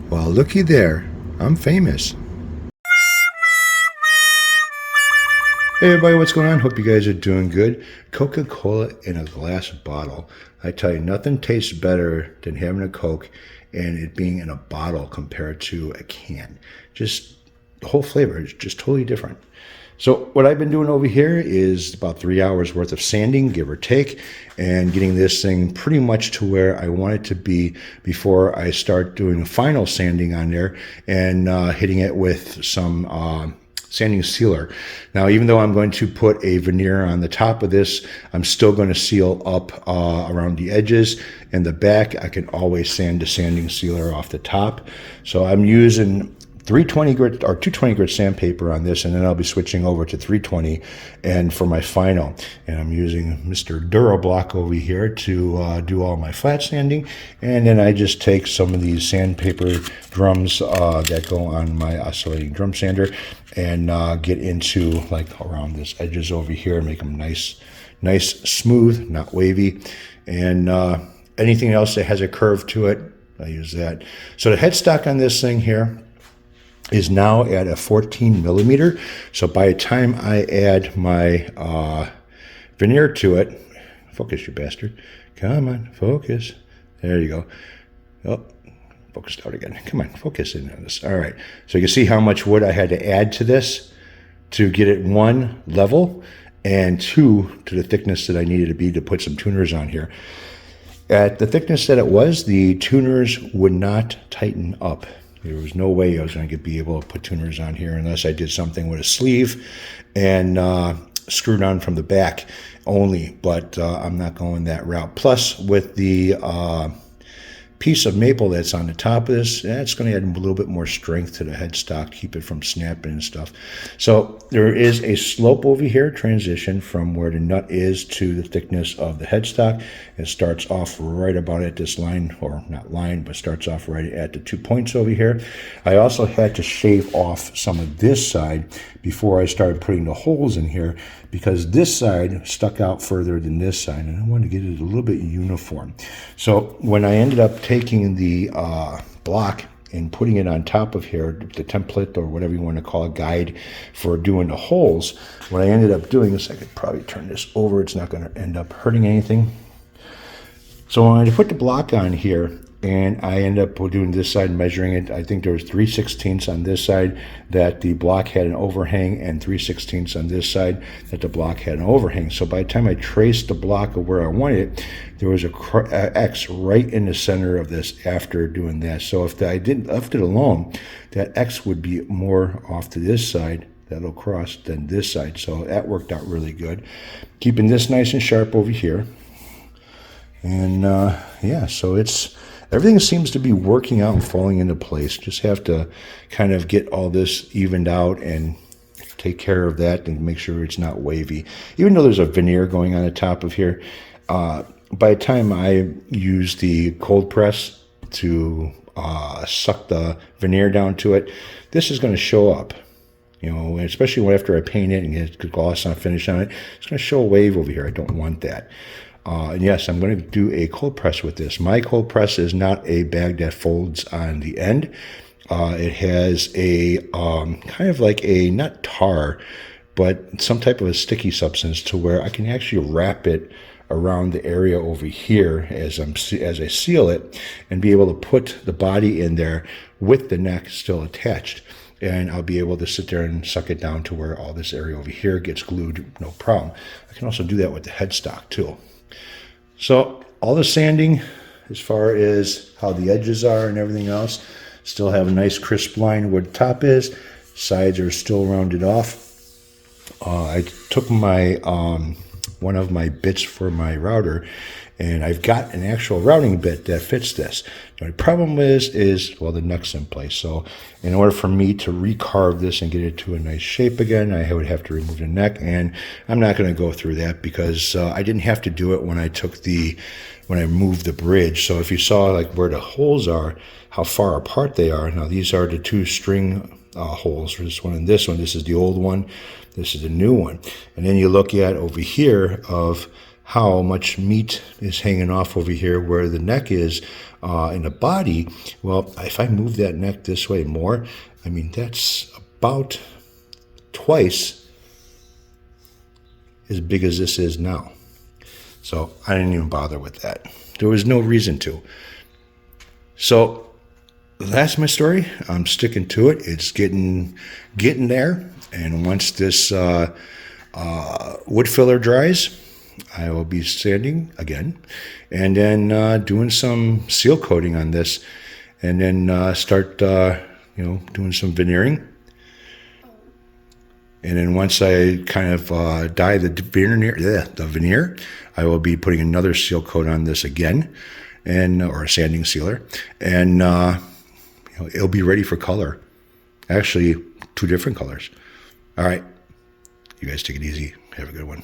Well, looky there. I'm famous. Hey everybody, what's going on? Hope you guys are doing good. Coca-Cola in a glass bottle. I tell you, nothing tastes better than having a Coke and it being in a bottle compared to a can. Just the whole flavor is just totally different. So what I've been doing over here is about 3 hours worth of sanding, give or take, and getting this thing pretty much to where I want it to be before I start doing a final sanding on there and hitting it with some sanding sealer. Now, even though I'm going to put a veneer on the top of this, I'm still going to seal up around the edges and the back. I can always sand the sanding sealer off the top. So I'm using 320 grit or 220 grit sandpaper on this, and then I'll be switching over to 320 and for my final. And I'm using Mr. Durablock over here to do all my flat sanding. And then I just take some of these sandpaper drums that go on my oscillating drum sander and get into like around this edges over here, make them nice, smooth, not wavy. And anything else that has a curve to it, I use that. So the headstock on this thing here is now at a 14 millimeter. So by the time I add my veneer to it, focus you bastard, come on, focus. There you go. Oh, focused out again. Come on, focus in on this. All right. So you can see how much wood I had to add to this to get it one, level, and two, to the thickness that I needed to be to put some tuners on here. At the thickness that it was, the tuners would not tighten up. There was no way I was going to be able to put tuners on here unless I did something with a sleeve and screwed on from the back only, but I'm not going that route. Plus, with the piece of maple that's on the top of this, that's going to add a little bit more strength to the headstock, keep it from snapping and stuff. So there is a slope over here, transition from where the nut is to the thickness of the headstock. It starts off right about at this line, or not line, but starts off right at the 2 points over here. I also had to shave off some of this side before I started putting the holes in here, because this side stuck out further than this side, and I wanted to get it a little bit uniform. So when I ended up taking the block and putting it on top of here, the template or whatever you want to call it, guide for doing the holes, what I ended up doing is, I could probably turn this over, it's not going to end up hurting anything. So when I put the block on here, and I ended up doing this side, measuring it, I think there was 3/16 on this side that the block had an overhang, and 3/16 on this side that the block had an overhang. So by the time I traced the block of where I wanted it, there was a X right in the center of this after doing that. So if I didn't left it alone, that X would be more off to this side, that'll cross, than this side. So that worked out really good. Keeping this nice and sharp over here. And yeah, so everything seems to be working out and falling into place. Just have to kind of get all this evened out and take care of that and make sure it's not wavy. Even though there's a veneer going on the top of here, by the time I use the cold press to suck the veneer down to it, this is going to show up. You know, especially after I paint it and get the gloss on finish on it, it's going to show a wave over here. I don't want that. And yes, I'm going to do a cold press with this. My cold press is not a bag that folds on the end. It has a kind of like a, not tar, but some type of a sticky substance to where I can actually wrap it around the area over here as I seal it, and be able to put the body in there with the neck still attached. And I'll be able to sit there and suck it down to where all this area over here gets glued, no problem. I can also do that with the headstock too. So all the sanding, as far as how the edges are and everything else, still have a nice crisp line where the top is. Sides are still rounded off. I took my one of my bits for my router, and I've got an actual routing bit that fits this. The problem is well, the neck's in place. So in order for me to recarve this and get it to a nice shape again, I would have to remove the neck, and I'm not going to go through that because I didn't have to do it when I moved the bridge. So if you saw like where the holes are, how far apart they are. Now these are the two string holes, this one and this one. This is the old one, this is the new one. And then you look at over here of how much meat is hanging off over here where the neck is in the body. Well, if I move that neck this way more, I mean, that's about twice as big as this is now. So I didn't even bother with that. There was no reason to. So that's my story. I'm sticking to it. It's getting there. And once this wood filler dries, I will be sanding again, and then doing some seal coating on this, and then start doing some veneering. And then once I kind of dye the veneer, I will be putting another seal coat on this again, or a sanding sealer, and it'll be ready for color. Actually, 2 different colors. All right, you guys take it easy. Have a good one.